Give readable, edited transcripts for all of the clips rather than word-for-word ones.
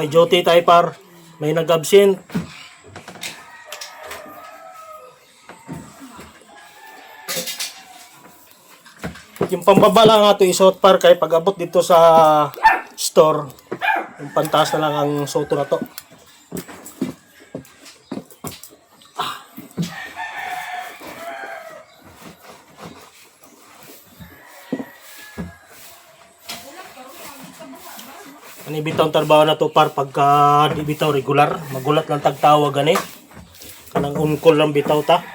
May duty tayo par. May nag-absent. Yung pambaba lang nga ito isuot par kay pag abot dito sa store, yung pantaas na lang ang suoto na to. Ani bitaw trabaho na to par pagka di bitaw regular, magulat lang tagtawag gani. Kanang on-call lang bitaw ta.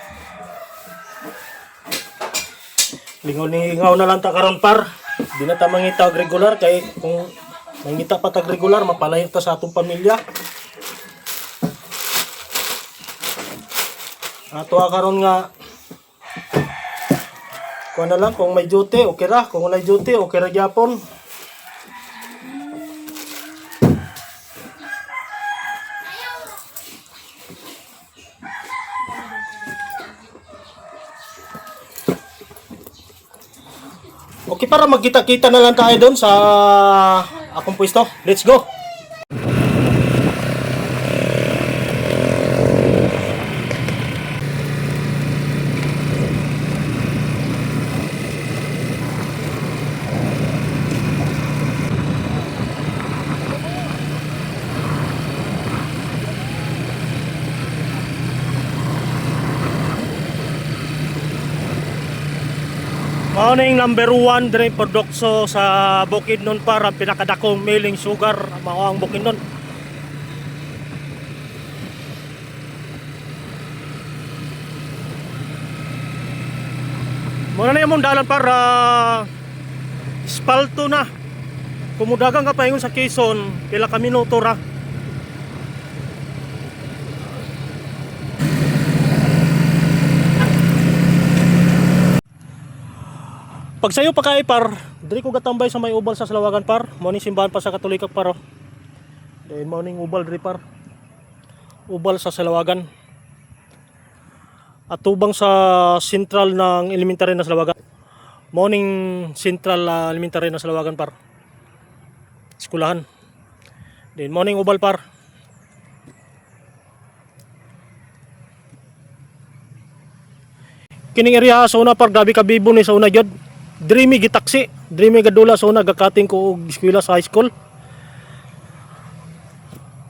Lingaw-lingaw na lang ta karon par. Di na ta mangita og regular kay kung mangita pa tag regular mapalayo ta sa atong pamilya. Ato karon nga kuan na lang kung may duty okay ra, kung wala duty okay ra gyapon. Okay, para magkita-kita na lang tayo doon sa akong pwesto. Let's go! Morning number 1 dire produkso sa Bukidnon para pinakadakong milling sugar mao ang Bukidnon. Muna na yung dalan para espalto na. Kumudagang ka pa sa Quezon, pila ka minuto ra. Pag sayo pa kay par, diri ko gatambay sa may ubal sa Salawagan par. Morning simbahan pa sa Katolikak par. Then morning ubal diri par. Ubal sa Salawagan. At tubang sa sentral ng elementary na Salawagan. Morning central elementary na Salawagan par. Eskulahan. Then morning ubal par. Kining area sa una par grabe ka bibo ni sa una jud. Dreamy gitaksi, dreamy gadula so nagakating ko og eskwela sa high school.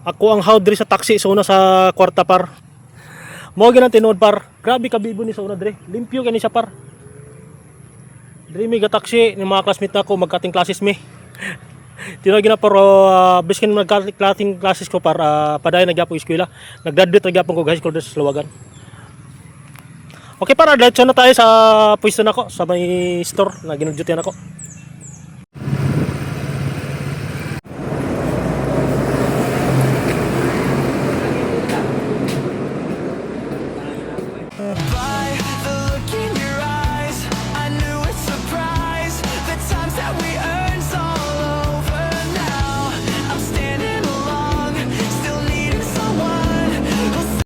Ako ang hawd diri sa taxi so na sa kwarta par. Mao gyud ang tinuod par. Grabe ka bibo ni sa una diri. Limpyo kani siya par. Dreamy gataksi ni mga classmate nako magkating classes mi. Tinuod gina pero biskin magkating classes ko par padayon nagyapo eskwela. Naggraduate nagyapon ko high school sa Salawagan. Okay para diretso na tayo sa pwesto nako sa may store na ginudyotian ako.